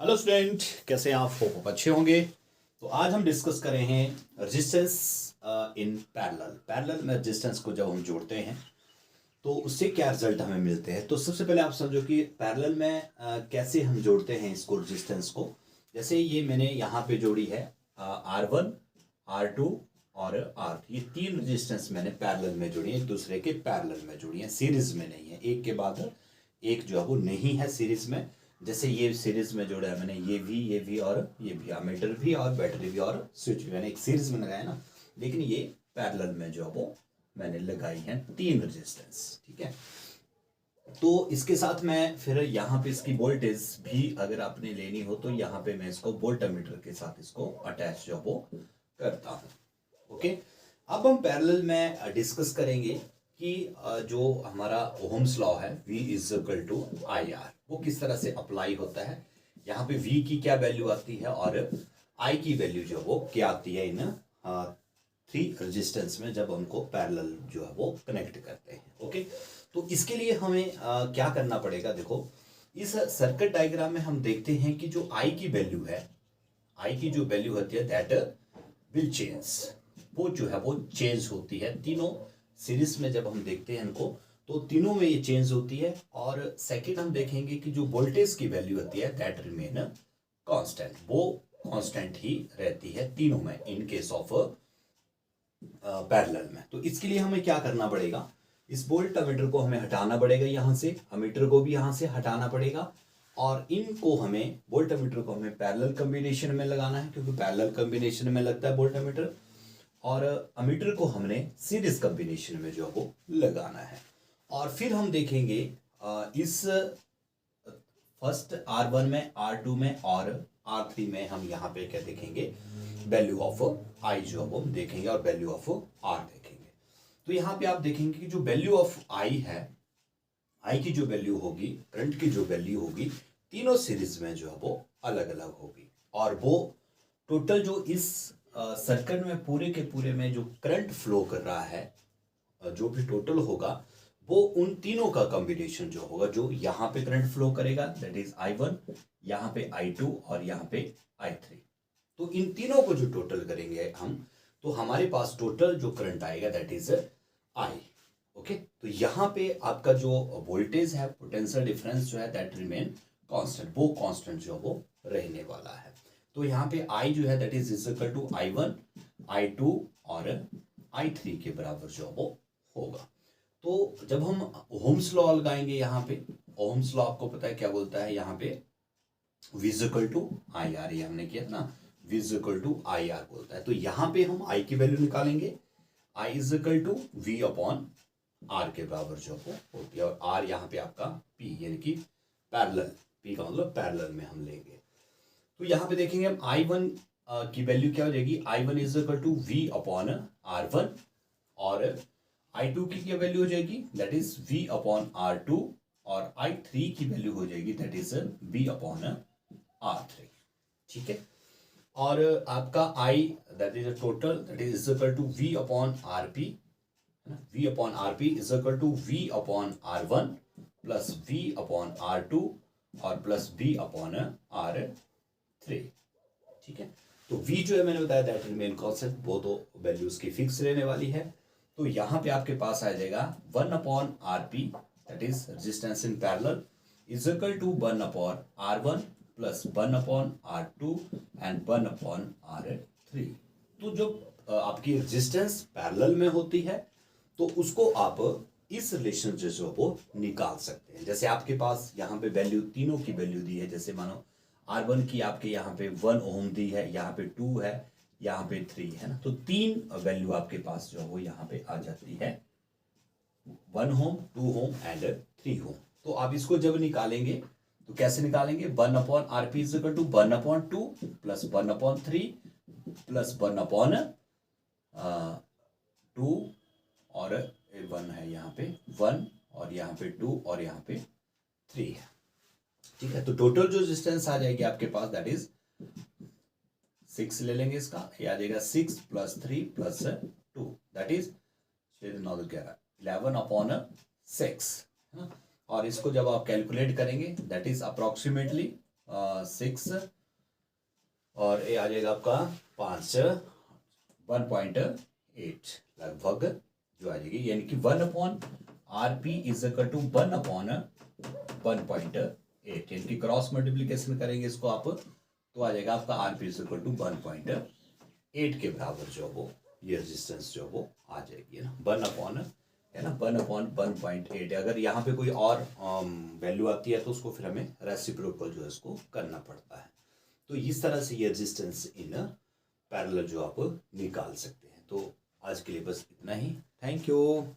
Hello student, कैसे हैं आप? होप अच्छे होंगे। तो आज हम डिस्कस कर रहे हैं रेजिस्टेंस इन पैरेलल। पैरेलल में रेजिस्टेंस को जब हम जोड़ते हैं तो उससे क्या रिजल्ट हमें मिलते हैं। तो सबसे पहले आप समझो कि पैरेलल में कैसे हम जोड़ते हैं इसको, रेजिस्टेंस को। जैसे ये मैंने यहाँ पे जोड़ी है R1, R2 और R3। ये तीन रेजिस्टेंस मैंने पैरेलल में जोड़ी है, एक दूसरे के पैरेलल में जोड़ी है, सीरीज में नहीं है। एक के बाद एक जो है वो नहीं है सीरीज में। जैसे ये सीरीज में जोड़ा है मैंने, ये भी और ये भी, अमीटर भी और बैटरी भी और स्विच भी मैंने एक सीरीज में लगाया ना। लेकिन ये पैरेलल में जो है वो मैंने लगाई है तीन रेजिस्टेंस। ठीक है, तो इसके साथ मैं फिर यहाँ पे इसकी वोल्टेज भी अगर आपने लेनी हो तो यहाँ पे मैं इसको वोल्टमीटर के साथ इसको अटैच जो वो करता हूँ। ओके, अब हम पैरेलल में डिस्कस करेंगे कि जो हमारा ओहम्स लॉ है V is equal to I R, वो किस तरह से अप्लाई होता है। यहाँ पे V की क्या वैल्यू आती है और I की वैल्यू जो वो क्या आती है इन थ्री रेजिस्टेंस में जब उनको पैरेलल जो है वो कनेक्ट करते हैं। ओके, तो इसके लिए हमें क्या करना पड़ेगा। देखो, इस सर्किट डायग्राम में हम देखते हैं कि जो I की वैल्यू है, I की जो वैल्यू होती है दैट विल चेंज, वो जो है वो चेंज होती है। तीनों सीरीज में जब हम देखते हैं इनको तो तीनों में ये चेंज होती है। और सेकंड हम देखेंगे कि जो वोल्टेज की वैल्यू होती है दैट रिमेन कांस्टेंट, वो कांस्टेंट ही रहती है तीनों में इन केस ऑफ पैरेलल में। तो इसके लिए हमें क्या करना पड़ेगा, इस वोल्टमीटर को हमें हटाना पड़ेगा यहाँ से, अमीटर को भी यहाँ से हटाना पड़ेगा और इनको हमें, वोल्टमीटर को हमें पैरेलल कॉम्बिनेशन में लगाना है क्योंकि पैरेलल कॉम्बिनेशन में लगता है वोल्टमीटर, और अमीटर को हमने सीरीज कॉम्बिनेशन में जो वो लगाना है। और फिर हम देखेंगे इस फर्स्ट R1 में, R2 में और R3 में हम यहाँ पे क्या देखेंगे, वैल्यू ऑफ I जो वो हम देखेंगे और वैल्यू ऑफ R देखेंगे। तो यहाँ पे आप देखेंगे कि जो वैल्यू ऑफ I है, I की जो वैल्यू होगी, करंट की जो वैल्यू होगी, तीनों सीरीज में जो है वो अलग अलग होगी। और वो टोटल जो इस सर्किट में पूरे के पूरे में जो करंट फ्लो कर रहा है, जो भी टोटल होगा वो उन तीनों का कॉम्बिनेशन जो होगा, जो यहाँ पे करंट फ्लो करेगा दैट इज I1, यहाँ पे I2 और यहाँ पे I3। तो इन तीनों को जो टोटल करेंगे हम, तो हमारे पास टोटल जो करंट आएगा दैट इज I। ओके, तो यहाँ पे आपका जो वोल्टेज है, पोटेंशियल डिफरेंस जो है दैट रिमेन कांस्टेंट, वो कांस्टेंट जो वो रहने वाला है। तो यहाँ पे I जो है that is equal to I1, I2 और I3 के बराबर जो वो होगा। तो जब हम ओहम्स लॉ लगाएंगे यहाँ पे, ओहम्स लॉ आपको पता है क्या बोलता है, यहाँ पे V is equal to I R, ये हमने किया था ना, V is equal to I R बोलता है। तो यहाँ पे हम I की वैल्यू निकालेंगे, I is equal to V upon R के बराबर जो वो होती है, और R यहाँ पे आपका P यानी कि पैरेलल, P का मतलब पैरेलल में हम लेंगे। तो यहाँ पे देखेंगे हम I1 की वैल्यू क्या हो जाएगी, I1 is equal to V upon R1, और I2 की क्या वैल्यू हो जाएगी that is V upon R2, और I3 की वैल्यू हो जाएगी that is V upon R3। ठीक है, और आपका I that is total that is equal to V upon RP, V upon RP is equal to V upon R1 plus V upon R2 और plus V upon R3। ठीक है, तो V जो है मैंने बताया दैट रिमेन कांस्टेंट, वो तो वैल्यूज की फिक्स रहने वाली है। तो यहाँ पे आपके पास आ जाएगा 1 upon RP that is resistance in parallel is equal to 1 upon R1 plus 1 upon R2 and 1 upon R3। तो जो आपकी रेजिस्टेंस पैरेलल में होती है तो उसको आप इस रिलेशन से जो वो निकाल सकते हैं। जैसे आपके पास यहाँ पे वैल्यू, तीनों की वैल्यू दी है, जैसे मानो R1 की आपके यहाँ पे 1 ओम दी है, यहाँ पे 2 है, यहाँ पे 3 है ना, तो तीन वैल्यू आपके पास जो वो यहाँ पे आ जाती है, 1 ओम, 2 ओम एंड 3 ओम। तो आप इसको जब निकालेंगे तो कैसे निकालेंगे, 1 upon RP is equal to 1 upon 2 plus 1 upon 3 plus 1 upon 2 और 1 है यहाँ पे 1 और यहाँ पे 2 और यहाँ पे 3 है। ठीक है, तो टोटल जो रेजिस्टेंस आ जाएगी आपके पास दैट इज 6 ले लेंगे, इसका ये आ जाएगा 6 plus 3 plus 2 that is 11 upon 6। और इसको जब आप कैलकुलेट करेंगे दैट इज अप्रोक्सीमेटली 6 और ये आ जाएगा आपका 5 1.8 लगभग जो आ जाएगी, यानी कि 1/RP इज इक्वल टू 1/1.8, यानी कि क्रॉस मल्टीप्लीकेशन करेंगे इसको आप तो आ जाएगा आपका RP इज इक्वल टू 1.8 के बराबर जो वो ये रेजिस्टेंस जो वो आ जाएगी, है ना 1/1.8। अगर यहाँ पे कोई और वैल्यू आती है तो उसको फिर हमें रेसिप्रोकल जो है इसको करना पड़ता है। तो इस तरह से ये रेजिस्टेंस इन पैरेलल जो आप निकाल सकते हैं। तो आज के लिए बस इतना ही। Thank you.